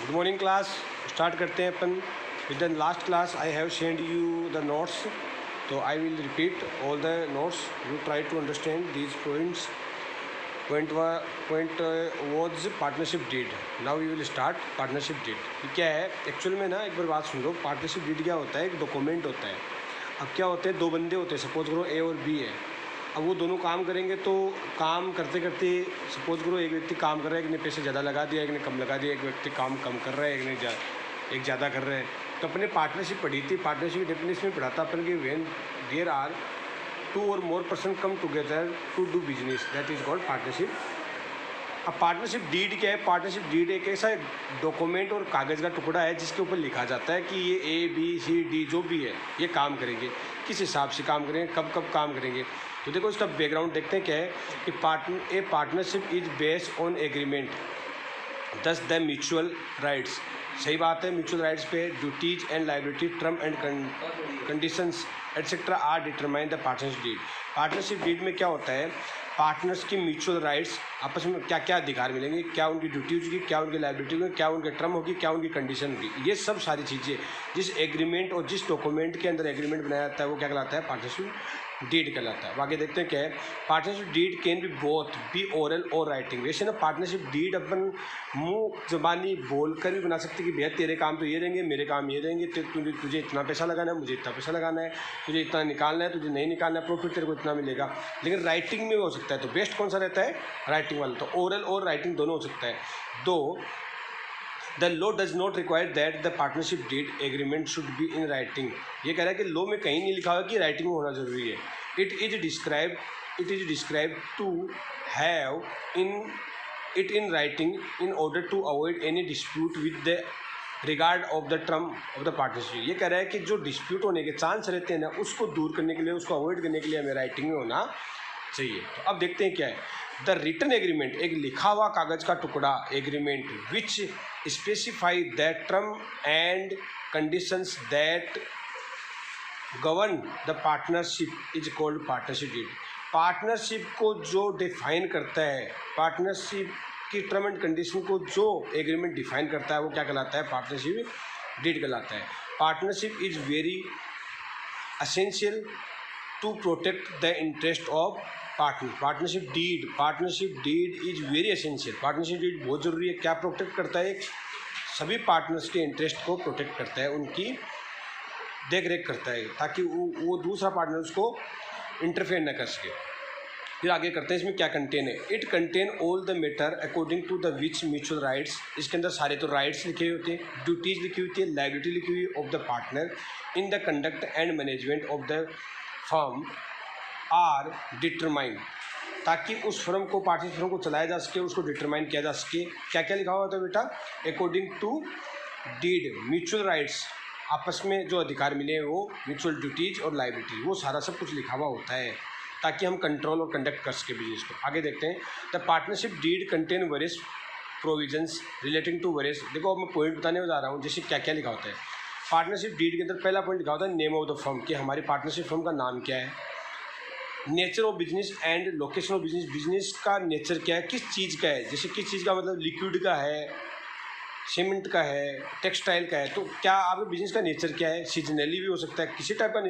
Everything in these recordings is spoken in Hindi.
Good morning class. स्टार्ट करते हैं अपन with the last class I have send you the notes, तो I will repeat all the notes. You try to understand these points. Point was partnership deed. Now you will start partnership deed. ये क्या है एक्चुअल में ना, एक बार बात सुन लो. पार्टनरशिप डीड क्या होता है? एक डॉक्यूमेंट होता है. अब क्या होते हैं, दो बंदे होते हैं. सपोज करो ए और बी है. अब वो दोनों काम करेंगे, तो काम करते करते सपोज करो एक व्यक्ति काम कर रहा है, एक ने पैसे ज़्यादा लगा दिया, एक ने कम लगा दिया, एक व्यक्ति काम कम कर रहा है, एक ज़्यादा कर रहा है. तो अपने पार्टनरशिप पढ़ी थी. पार्टनरशिप की डेफिनेशन में पढ़ा था अपन कि व्हेन देयर आर टू और more person come together to do business, that is called partnership. अब पार्टनरशिप डीड क्या है? पार्टनरशिप डीड एक ऐसा डॉक्यूमेंट और कागज़ का टुकड़ा है जिसके ऊपर लिखा जाता है कि ये ए बी सी डी जो भी है ये काम करेंगे, किस हिसाब से काम करेंगे, कब कब काम करेंगे. तो देखो इसका बैकग्राउंड देखते हैं क्या है कि partnership is based on agreement, thus the mutual rights. सही बात है, म्यूचुअल राइट्स पे duties and liability, term and conditions etcetera are determine the partnership deed. Partnership deed में क्या होता है? पार्टनर्स की म्यूचुअल राइट्स, आपस में क्या क्या अधिकार मिलेंगे, क्या उनकी ड्यूटी होगी, क्या उनकी लाइबिलिटी होगी, क्या उनके टर्म होगी, क्या उनकी कंडीशन होगी. ये सब सारी चीज़ें जिस एग्रीमेंट और जिस डॉक्यूमेंट के अंदर एग्रीमेंट बनाया जाता है वो क्या कहलाता है? पार्टनरशिप डीड कहलाता है. आगे देखते हैं क्या है. Partnership deed can be both be oral और राइटिंग. वैसे ना पार्टनरशिप डीड अपन मुँह जबानी बोल कर भी बना सकते कि भैया तेरे काम तो ये रहेंगे, मेरे काम ये रहेंगे, तुझे इतना पैसा लगाना है, मुझे इतना पैसा लगाना है, तुझे इतना निकालना है, तुझे नहीं निकालना है, प्रॉफिट तेरे को इतना मिलेगा. लेकिन राइटिंग में हो सकता है. तो बेस्ट कौन सा रहता है? राइटिंग वाला. तो ओरल और राइटिंग दोनों हो सकता है. Though the law does not require that the partnership deed agreement should be in writing. ये कह रहा है कि लॉ में कहीं नहीं लिखा हुआ कि राइटिंग में होना जरूरी है. It is describe to have in writing in order to avoid any dispute with the regard of the term of the partnership. ये कह रहा है कि जो डिस्प्यूट होने के चांस रहते हैं ना, उसको दूर करने के लिए, उसको अवॉइड करने के लिए हमें राइटिंग में होना चाहिए. तो अब देखते हैं क्या है. द रिटन एग्रीमेंट, एक लिखा हुआ कागज का टुकड़ा, agreement which specify that term and conditions that govern the partnership is called partnership deed. Partnership को जो डिफाइन करता है, पार्टनरशिप की टर्म एंड कंडीशन को जो एग्रीमेंट डिफाइन करता है वो क्या कहलाता है? पार्टनरशिप डीड कहलाता है. Partnership is very essential to protect the interest of partner. Partnership deed is very essential. Partnership deed बहुत ज़रूरी है. क्या प्रोटेक्ट करता है? सभी पार्टनर्स के इंटरेस्ट को प्रोटेक्ट करता है, उनकी देख रेख करता है, ताकि वो दूसरा पार्टनर उसको इंटरफेयर न कर सके. फिर आगे करते हैं इसमें क्या कंटेन है. It contain all the matter according to the which mutual rights. इसके अंदर सारे तो राइट्स लिखे हुए होते हैं, ड्यूटीज़ लिखी हुई थी, लाइबिलिटी लिखी हुई of the partner in the conduct and management of the firm are determine, ताकि उस फर्म को, पार्टनर फर्म को चलाया जा सके, उसको डिटरमाइन किया जा सके. क्या क्या लिखा हुआ होता है बेटा? According to deed mutual rights, आपस में जो अधिकार मिले हैं वो, म्यूचुअल ड्यूटीज और लाइबिलिटी, वो सारा सब कुछ लिखा हुआ होता है ताकि हम कंट्रोल और कंडक्ट कर सके बिजनेस को. आगे देखते हैं. The partnership deed contain various provisions relating to various. देखो अब मैं पॉइंट बताने जा रहा हूँ जैसे क्या क्या लिखा होता है. पार्टनरशिप डीड के अंदर पहला पॉइंट लिखा होता है नेम ऑफ द फर्म, कि हमारी पार्टनरशिप फर्म का नाम क्या है. Nature of business and location of business. Business का नेचर क्या है, किस चीज़ का है. जैसे किस चीज़ का मतलब लिक्विड का है, सीमेंट का है, टेक्सटाइल का है. तो क्या आपके बिजनेस का नेचर क्या है? सीजनली भी हो सकता है, किसी टाइप का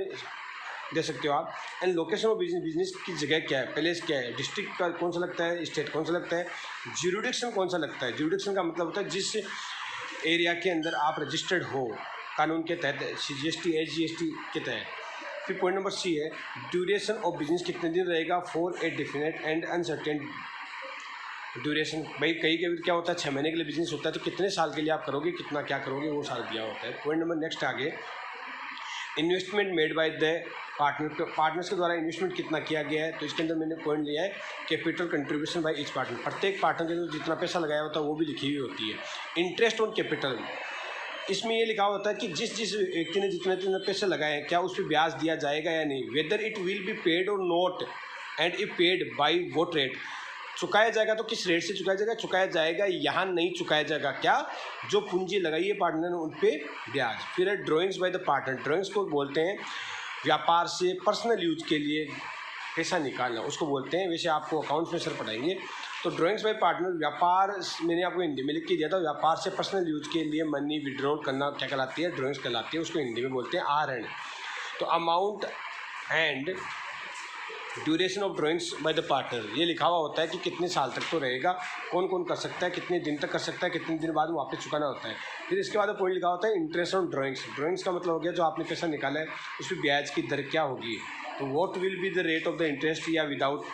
दे सकते हो आप. And location of business, business की जगह क्या है, प्लेस क्या है, डिस्ट्रिक्ट का कौन सा लगता है, स्टेट कौन सा लगता है, ज्यूरिडिक्शन कौन सा लगता है. ज्यूरिडिक्शन का मतलब होता है जिस एरिया के अंदर आप रजिस्टर्ड हो कानून के तहत, CGST SGST के तहत. फिर पॉइंट नंबर C है ड्यूरेशन ऑफ बिजनेस, कितने दिन रहेगा, for a definite and uncertain duration. भाई कई क्या होता है, 6 महीने के लिए बिजनेस होता है, तो कितने साल के लिए आप करोगे, कितना क्या करोगे, वो सारा दिया होता है. पॉइंट नंबर नेक्स्ट आगे. Investment made by the partners के द्वारा इन्वेस्टमेंट कितना किया गया है. तो इसके अंदर मैंने पॉइंट लिया है capital contribution by each partner. प्रत्येक पार्टनर के अंदर जितना पैसा लगाया होता है वो भी लिखी हुई होती है. इंटरेस्ट ऑन कैपिटल, इसमें ये लिखा होता है कि जिस व्यक्ति ने जितने पैसे लगाए हैं क्या उस पर ब्याज दिया जाएगा या नहीं. Whether it will be paid और not and if paid by what rate. चुकाया जाएगा तो किस रेट से चुकाया जाएगा यहाँ नहीं चुकाया जाएगा क्या, जो पूंजी लगाई है पार्टनर ने उन पर ब्याज. फिर है drawings by the partner. Drawings को बोलते हैं व्यापार से पर्सनल यूज के लिए पैसा निकालना, उसको बोलते हैं. वैसे आपको अकाउंट्स में सर पढ़ाएंगे तो ड्राइंग्स बाय पार्टनर, व्यापार मैंने आपको हिंदी में लिख के दिया था। व्यापार से पर्सनल यूज के लिए मनी विड्रॉल करना क्या कहलाती है, ड्राइंग्स कहलाती है। उसको हिंदी में बोलते हैं आर एंड। तो amount and duration of drawings by the partner, ये लिखा हुआ होता है कि कितने साल तक तो रहेगा, कौन कौन कर सकता है, कितने दिन तक कर सकता है, कितने दिन बाद वापस चुकाना होता है। फिर इसके बाद पॉइंट लिखा होता है इंटरेस्ट ऑन ड्राइंग्स। ड्राइंग्स का मतलब हो गया जो आपने पैसा निकाला है उस पर ब्याज की दर क्या होगी। तो what will be the rate of the interest या विदाउट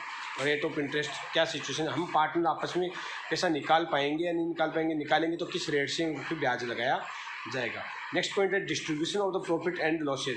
रेट ऑफ इंटरेस्ट, क्या सिचुएशन, हम पार्टनर आपस में पैसा निकाल पाएंगे या नहीं निकाल पाएंगे, निकालेंगे तो किस रेट से उन पर ब्याज लगाया जाएगा। नेक्स्ट पॉइंट है distribution of the profit and losses.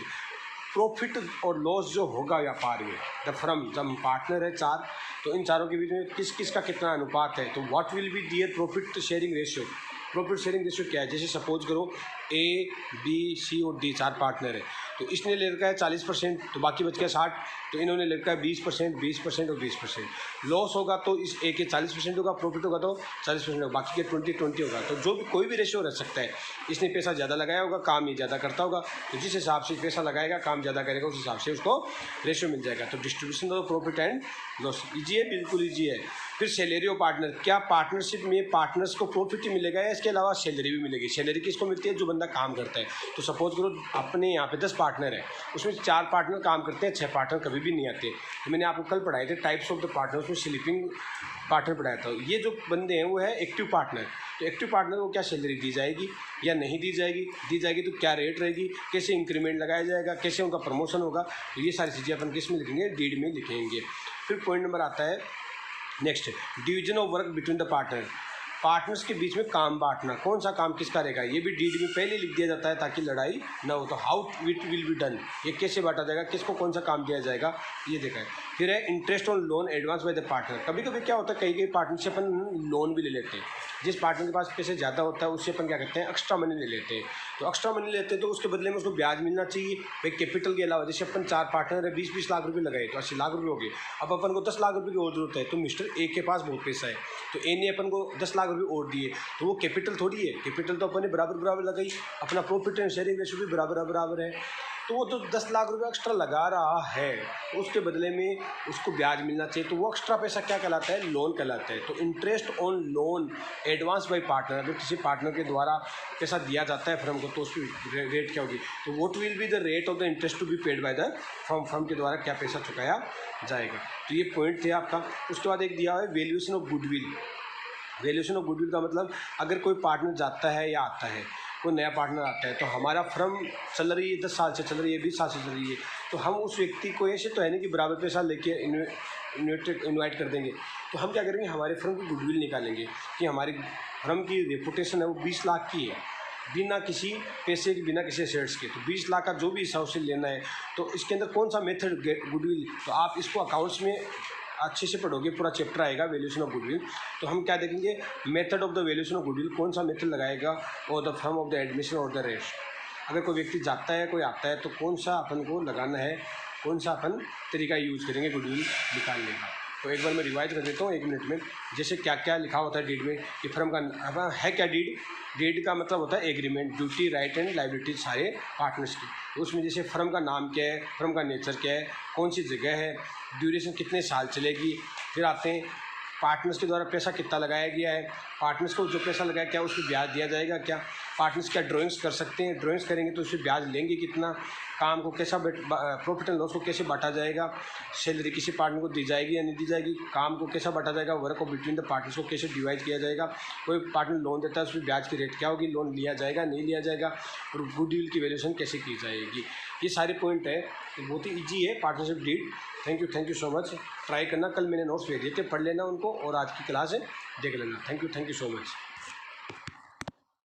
Profit और लॉस जो होगा व्यापार में, द फर्म, जब हम पार्टनर है चार, तो इन चारों के बीच में किस किस का कितना अनुपात है। तो what will be their profit sharing ratio. Profit sharing ratio क्या है, जैसे सपोज करो ए बी सी और डी चार पार्टनर है, तो इसने ले रखा है 40%, तो बाकी बच गया 60, तो इन्होंने ले रखा है 20%, 20% और 20%। लॉस होगा तो इस ए के 40% होगा, प्रॉफिट होगा तो 40% होगा, बाकी के 20-20 होगा। तो जो भी कोई भी रेशियो रह सकता है, इसने पैसा ज़्यादा लगाया होगा, काम ये ज़्यादा करता होगा, तो जिस हिसाब से पैसा लगाएगा काम ज़्यादा करेगा, उस हिसाब से उसको रेशियो मिल जाएगा। तो distribution of profit and loss easy है, बिल्कुल ईजी है। फिर सैलरी ऑफ पार्टनर, क्या पार्टनरशिप में पार्टनर्स को प्रॉफिट ही मिलेगा या इसके अलावा सैलरी भी मिलेगी। सैलरी किसको मिलती है, जो बंदा काम करता है। तो सपोज करो अपने यहाँ पे 10 पार्टनर है, उसमें 4 पार्टनर काम करते हैं, 6 पार्टनर कभी भी नहीं आते। तो मैंने आपको कल पढ़ाए थे टाइप्स ऑफ द पार्टनर, उसमें स्लीपिंग पार्टनर पढ़ाया था। ये जो बंदे हैं वो है एक्टिव पार्टनर। तो एक्टिव पार्टनर को क्या सैलरी दी जाएगी या नहीं दी जाएगी, दी जाएगी तो क्या रेट रहेगी, कैसे इंक्रीमेंट लगाया जाएगा, कैसे उनका प्रमोशन होगा, तो ये सारी चीज़ें अपन किस में लिखेंगे, डीड में लिखेंगे। फिर पॉइंट नंबर आता है next, division of work between the partner. Partners के बीच में काम बांटना, कौन सा काम किसका रहेगा, ये भी डीड में पहले लिख दिया जाता है ताकि लड़ाई ना हो। तो how it will be done, ये कैसे बांटा जाएगा, किसको कौन सा काम दिया जाएगा, ये देखा है। फिर है interest on loan advance by the partner. कभी कभी क्या होता है, कई पार्टनर से अपन लोन भी ले लेते हैं। जिस पार्टनर के पास पैसे ज़्यादा होता है उससे अपन क्या करते हैं, एक्स्ट्रा मनी ले लेते हैं। तो एक्स्ट्रा मनी लेते हैं तो उसके बदले में उसको ब्याज मिलना चाहिए भाई। कैपिटल के अलावा जैसे अपन 4 पार्टनर है, 20-20 लाख रुपये लगाए तो 80 लाख रुपये हो गए। अब अपन को 10 लाख रुपये की और जरूरत है, तो मिस्टर ए के पास बहुत पैसा है, तो ए ने अपन को 10 लाख रुपये और दिए, तो वो कैपिटल थोड़ी है, कैपिटल तो अपन ने बराबर लगाई, अपना प्रॉफिट एंड शेयरिंग रेशियो भी बराबर है। तो वो तो 10 लाख रुपये एक्स्ट्रा लगा रहा है, तो उसके बदले में उसको ब्याज मिलना चाहिए। तो वो एक्स्ट्रा पैसा क्या कहलाता है, लोन कहलाता है। तो interest on loan advance bye partner, अगर किसी पार्टनर के द्वारा पैसा दिया जाता है फर्म को तो उसकी रेट क्या होगी। तो what will be the rate of the interest to be paid by the firm के द्वारा क्या पैसा चुकाया जाएगा। तो ये पॉइंट थे आपका। उसके बाद एक दिया है valuation of goodwill. Valuation of goodwill का मतलब, अगर कोई पार्टनर जाता है या आता है, कोई नया पार्टनर आता है, तो हमारा फर्म चल रही है 10 साल से चल रही है, 20 साल से चल रही है, तो हम उस व्यक्ति को ऐसे तो है नहीं कि बराबर पैसा लेके इन्वाइट कर देंगे। तो हम क्या करेंगे, हमारे फर्म की गुडविल निकालेंगे कि हमारी फर्म की रेपुटेशन है वो 20 लाख की है, बिना किसी पैसे के, बिना किसी शेयर्स के। तो 20 लाख का जो भी हिसाब से लेना है, तो इसके अंदर कौन सा मेथड गुडविल, तो आप इसको अकाउंट्स में अच्छे से पढ़ोगे, पूरा चैप्टर आएगा वैल्यूएशन ऑफ गुडविल। तो हम क्या देखेंगे, method of the valuation of goodwill, कौन सा मेथड लगाएगा, और the firm of the admission और द रेस्ट। अगर कोई व्यक्ति जाता है, कोई आता है, तो कौन सा अपन को लगाना है, कौन सा अपन तरीका यूज़ करेंगे गुडविल निकालने का। तो एक बार मैं रिवाइज कर देता हूँ 1 मिनट में। जैसे क्या क्या लिखा होता है डीड में, कि फर्म का है क्या डीड, डीड का मतलब होता है agreement, duty, right and liability सारे पार्टनर्स की। तो उसमें जैसे फर्म का नाम क्या है, फर्म का नेचर क्या है, कौन सी जगह है, ड्यूरेशन कितने साल चलेगी। फिर आते हैं पार्टनर्स के द्वारा पैसा कितना लगाया गया है, पार्टनर्स को जो पैसा लगाया क्या उसको ब्याज दिया जाएगा क्या, पार्टनर्स क्या ड्राइंग्स कर सकते हैं, ड्राइंग्स करेंगे तो उससे ब्याज लेंगे कितना, काम को कैसा प्रॉफिट एंड लॉस को कैसे बांटा जाएगा, सैलरी किसी पार्टनर को दी जाएगी या नहीं दी जाएगी, काम को कैसा बांटा जाएगा, work of between the partners को कैसे डिवाइड किया जाएगा, कोई पार्टनर लोन देता है उसमें ब्याज की रेट क्या होगी, लोन लिया जाएगा नहीं लिया जाएगा, और गुडविल की वैल्यूएशन कैसे की जाएगी। ये सारे पॉइंट है, तो बहुत ही ईजी है partnership deed. Thank you so much. Try करना, कल मैंने नोट्स भेजे थे, पढ़ लेना उनको, और आज की क्लास है देख लेना। Thank you so much.